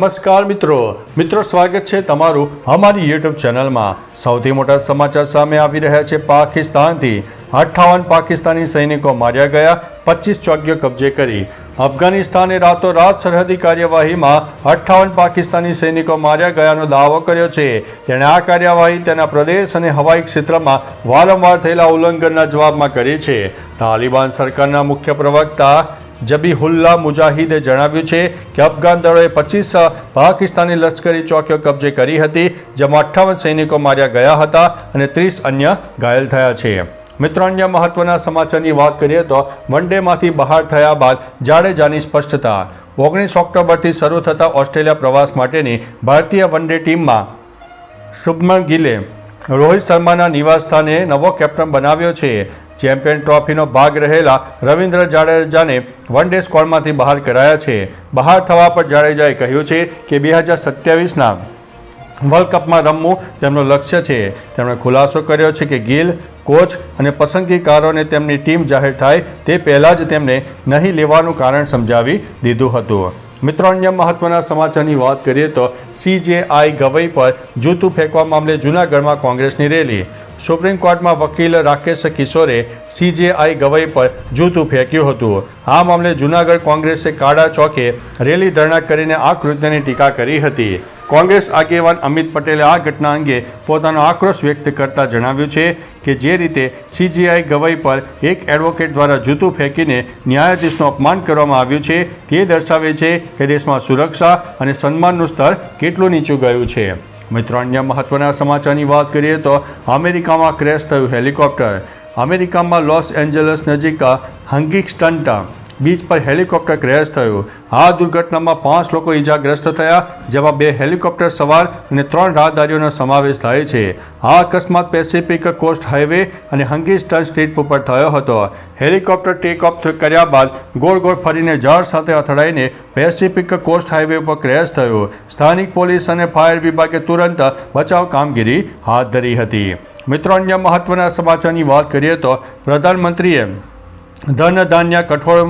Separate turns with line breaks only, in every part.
નમસ્કાર મિત્રો સ્વાગત છે તમારું અમારી યુટ્યુબ ચેનલમાં। સૌથી મોટા સમાચાર સામે આવી રહ્યા છે। પાકિસ્તાનથી 58 પાકિસ્તાની સૈનિકો માર્યા ગયા, 25 ચોકીઓ કબજે કરી। અફઘાનિસ્તાને રાતોરાત સરહદી કાર્યવાહીમાં 58 પાકિસ્તાની સૈનિકો માર્યા ગયાનો દાવો કર્યો છે। તેણે આ કાર્યવાહી તેના પ્રદેશ અને હવાઈ ક્ષેત્રમાં વારંવાર થયેલા ઉલ્લંઘનના જવાબમાં કરી છે। તાલિબાન સરકારના મુખ્ય પ્રવક્તા જબીહુલ્લાહ મુજાહિદે જણાવ્યું છે કે અફઘાન દળોએ 25 પાકિસ્તાની લશ્કરી ચોકીઓ કબજે કરી હતી, જેમાં 58 સૈનિકો માર્યા ગયા હતા અને 30 અન્ય ઘાયલ થયા છે। મિત્રો, અન્ય મહત્વના સમાચારની વાત કરીએ તો વન ડેમાંથી બહાર થયા બાદ જાડેજાની સ્પષ્ટતા। 19 ઓક્ટોબરથી શરૂ થતા ઓસ્ટ્રેલિયા પ્રવાસ માટેની ભારતીય વન ડે ટીમમાં શુભમન ગિલે રોહિત શર્માના નિવાસસ્થાને નવો કેપ્ટન બનાવ્યો છે। ચેમ્પિયન ટ્રોફીનો ભાગ રહેલા રવિન્દ્ર જાડેજાને વન ડે સ્કોડમાંથી બહાર કરાયા છે। બહાર થવા પર જાડેજાએ કહ્યું છે કે 2027ના વર્લ્ડ કપમાં રમવું તેમનું લક્ષ્ય છે। તેમણે ખુલાસો કર્યો છે કે ગિલ કોચ અને પસંદગીકારોને તેમની ટીમ જાહેર થાય તે પહેલાં જ તેમને નહીં લેવાનું કારણ સમજાવી દીધું હતું। મિત્રો, અન્ય મહત્વના સમાચારની વાત કરીએ તો CJI ગવઈ પર જૂતું ફેંકવા મામલે જૂનાગઢમાં કોંગ્રેસની રેલી। સુપ્રીમ કોર્ટમાં વકીલ રાકેશ કિશોરે CJI ગવઈ પર જૂતું ફેંક્યું હતું। આ મામલે જૂનાગઢ કોંગ્રેસે કાળા ચોકે રેલી ધરણા કરીને આ કૃત્યની ટીકા કરી હતી। કોંગ્રેસ આગેવાન અમિત પટેલે આ ઘટના અંગે પોતાનો આક્રોશ વ્યક્ત કરતા જણાવ્યું છે કે જે રીતે CJI ગવઈ પર એક એડવોકેટ દ્વારા જૂતું ફેંકીને ન્યાયાધીશનું અપમાન કરવામાં આવ્યું છે તે દર્શાવે છે કે દેશમાં સુરક્ષા અને સન્માનનું સ્તર કેટલું નીચું ગયું છે। મિત્રો, અન્ય મહત્વના સમાચારની વાત કરીએ તો અમેરિકામાં ક્રેશ થયું હેલિકોપ્ટર। અમેરિકામાં લોસ એન્જલસ નજીક હંગિંગ્ટન બીચ પર હેલિકોપ્ટર ક્રેશ થયું। આ દુર્ઘટનામાં 5 લોકો ઈજાગ્રસ્ત થયા, જેમાં 2 હેલિકોપ્ટર સવાર અને 3 રાહદારીઓનો સમાવેશ થાય છે। આ અકસ્માત પેસિફિક કોસ્ટ હાઈવે અને હંગિંગ્ટન સ્ટ્રીટ ઉપર થયો હતો। હેલિકોપ્ટર ટેક ઓફ કર્યા બાદ ગોળ ગોળ ફરીને ઝાડ સાથે અથડાઈને પેસિફિક કોસ્ટ હાઈવે ઉપર ક્રેશ થયું। સ્થાનિક પોલીસ અને ફાયર વિભાગે તુરંત બચાવ કામગીરી હાથ ધરી હતી। મિત્રો, અન્ય મહત્વના સમાચારની વાત કરીએ તો પ્રધાનમંત્રીએ ધન ધાન્ય કઠોળ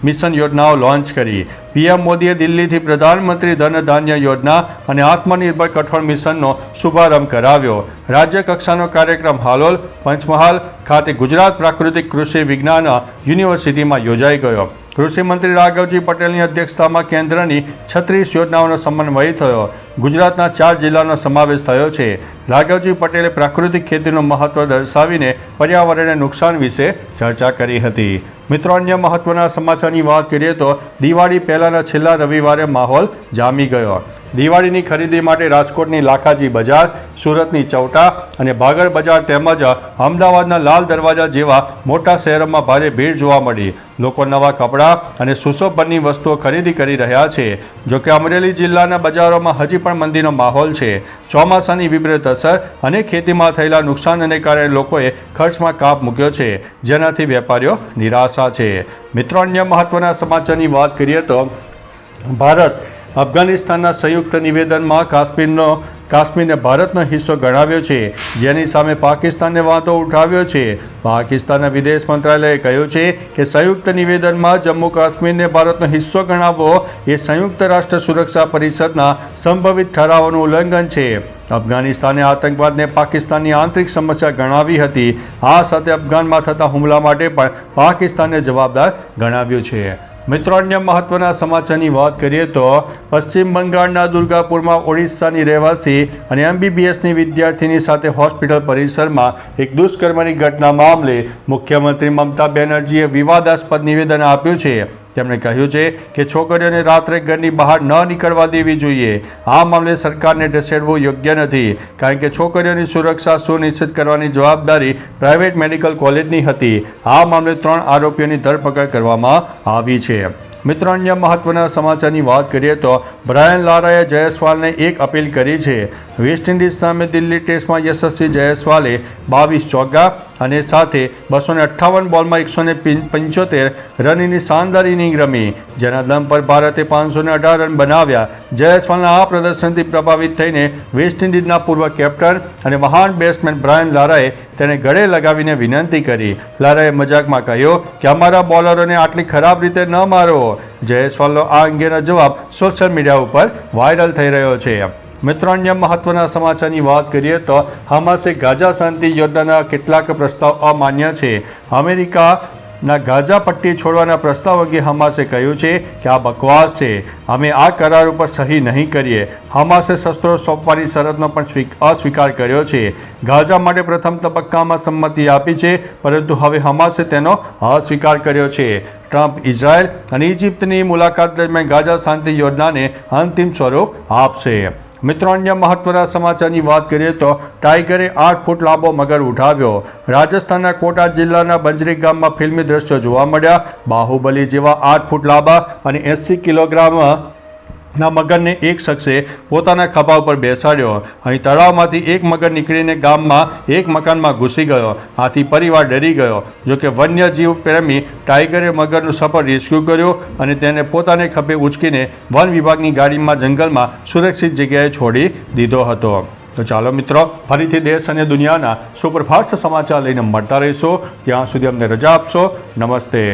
મિશન યોજનાઓ લોન્ચ કરી। PM મોદીએ દિલ્હીથી પ્રધાનમંત્રી ધન ધાન્ય યોજના અને આત્મનિર્ભર કઠોળ મિશનનો શુભારંભ કરાવ્યો। રાજ્ય કક્ષાનો કાર્યક્રમ હાલોલ પંચમહાલ ખાતે ગુજરાત પ્રાકૃતિક કૃષિ વિજ્ઞાન યુનિવર્સિટીમાં યોજાઈ ગયો। કૃષિમંત્રી રાઘવજી પટેલની અધ્યક્ષતામાં કેન્દ્રની 36 યોજનાઓનો સમન્વય થયો। ગુજરાતના 4 જિલ્લાનો સમાવેશ થયો છે। રાઘવજી પટેલે પ્રાકૃતિક ખેતીનું મહત્વ દર્શાવીને પર્યાવરણને નુકસાન વિશે ચર્ચા કરી હતી। મિત્રો, અન્ય મહત્વના સમાચારની વાત કરીએ તો દિવાળી પહેલાના છેલ્લા રવિવારે માહોલ જામી ગયો। દિવાળીની ખરીદી માટે રાજકોટની લાખાજી બજાર, સુરતની ચૌટા અને ભાગળ બજાર તેમજ અમદાવાદના લાલ દરવાજા જેવા મોટા શહેરોમાં ભારે ભીડ જોવા મળી। લોકો નવા કપડાં અને સુશોભનની વસ્તુઓ ખરીદી કરી રહ્યા છે। જોકે અમરેલી જિલ્લાના બજારોમાં હજી પણ મંદીનો માહોલ છે। ચોમાસાની વિપરીત અસર અને ખેતીમાં થયેલા નુકસાનને કારણે લોકોએ ખર્ચમાં કાપ મૂક્યો છે, જેનાથી વેપારીઓ નિરાશા છે। મિત્રો, અન્ય મહત્વના સમાચારની વાત કરીએ તો ભારત અફઘાનિસ્તાનના સંયુક્ત નિવેદનમાં કાશ્મીરને ભારતનો હિસ્સો ગણાવ્યો છે, જેની સામે પાકિસ્તાને વાંધો ઉઠાવ્યો છે। પાકિસ્તાનના વિદેશ મંત્રાલયે કહ્યું છે કે સંયુક્ત નિવેદનમાં જમ્મુ કાશ્મીરને ભારતનો હિસ્સો ગણાવવો એ સંયુક્ત રાષ્ટ્ર સુરક્ષા પરિષદના સંભવિત ઠરાવોનું ઉલ્લંઘન છે। અફઘાનિસ્તાને આતંકવાદને પાકિસ્તાનની આંતરિક સમસ્યા ગણાવી હતી। આ સાથે અફઘાનમાં થતા હુમલા માટે પણ પાકિસ્તાનને જવાબદાર ગણાવ્યું છે। મિત્રો, અન્ય મહત્વના સમાચારની વાત કરીએ તો પશ્ચિમ બંગાળના દુર્ગાપુરમાં ઓડિશાની રહેવાસી અને MBBSની વિદ્યાર્થીની સાથે હોસ્પિટલ પરિસરમાં એક દુષ્કર્મની ઘટના મામલે મુખ્યમંત્રી મમતા બેનર્જીએ વિવાદાસ્પદ નિવેદન આપ્યું છે। તેમણે કહ્યું છે કે છોકરીઓને રાત્રે ઘરની બહાર ન નીકળવા દેવી જોઈએ। આ મામલે સરકારને ઢસેડવું યોગ્ય નથી, કારણ કે છોકરીઓની સુરક્ષા સુનિશ્ચિત કરવાની જવાબદારી પ્રાઇવેટ મેડિકલ કોલેજની હતી। આ મામલે 3 આરોપીઓની ધરપકડ કરવામાં આવી છે। મિત્રો, અન્ય મહત્વના સમાચારની વાત કરીએ તો બ્રાયન લારાએ જયસ્વાલને એક અપીલ કરી છે। વેસ્ટ ઇન્ડિઝ સામે દિલ્હી ટેસ્ટમાં યશસ્વી જયસ્વાલે 22 ચોગ્ગા અને સાથે 258 બોલમાં 175 રનની શાનદાર ઇનિંગ રમી, જેના દમ પર ભારતે 518 રન બનાવ્યા. જયસ્વાલના આ પ્રદર્શનથી પ્રભાવિત થઈને વેસ્ટ ઇન્ડિઝના પૂર્વ કેપ્ટન અને મહાન બેટ્સમેન બ્રાયન લારાએ તેને ગળે લગાવીને વિનંતી કરી. લારાએ મજાકમાં કહ્યું કે અમારા બોલરોને આટલી ખરાબ રીતે ન મારો. જયસ્વાલનો આ અંગેનો જવાબ સોશિયલ મીડિયા ઉપર વાયરલ થઈ રહ્યો છે. મિત્રો, અન્ય મહત્વના સમાચારની વાત કરીએ તો હમાસે ગાઝા શાંતિ યોજનાના કેટલાક પ્રસ્તાવ અમાન્ય છે. અમેરિકાના ગાઝા પટ્ટી છોડવાના પ્રસ્તાવ અંગે હમાસે કહ્યું છે કે આ બકવાસ છે. અમે આ કરાર ઉપર સહી નહીં કરીએ. હમાસે શસ્ત્રો સોંપવાની શરતનો પણ અસ્વીકાર કર્યો છે. ગાઝા માટે પ્રથમ તબક્કામાં સંમતિ આપી છે, પરંતુ હવે હમાસે તેનો અસ્વીકાર કર્યો છે. ટ્રમ્પ ઇઝરાયલ અને ઇજિપ્તની મુલાકાત દરમિયાન ગાઝા શાંતિ યોજનાને અંતિમ સ્વરૂપ આપશે. મિત્રો, અન્ય મહત્વના સમાચારની વાત કરીએ તો ટાઈગરે 8 ફૂટ લાંબો મગર ઉઠાવ્યો. રાજસ્થાનના કોટા જિલ્લાના બંજરી ગામમાં ફિલ્મી દ્રશ્યો જોવા મળ્યા. બાહુબલી જેવા 8 ફૂટ લાંબા અને 80 કિલોગ્રામના મગરને એક શખ્સે પોતાના ખભા ઉપર બેસાડ્યો. અહીં તળાવમાંથી એક મગર નીકળીને ગામમાં એક મકાનમાં ઘૂસી ગયો. આથી પરિવાર ડરી ગયો. જોકે વન્યજીવ પ્રેમી ટાઈગરે મગરનું સફળ રેસ્ક્યુ કર્યો અને તેને પોતાને ખભે ઉંચકીને વન વિભાગની ગાડીમાં જંગલમાં સુરક્ષિત જગ્યાએ છોડી દીધો હતો. તો ચાલો મિત્રો, ફરીથી દેશ અને દુનિયાના સુપરફાસ્ટ સમાચાર લઈને મળતા રહીશું. ત્યાં સુધી અમને રજા આપશો. નમસ્તે.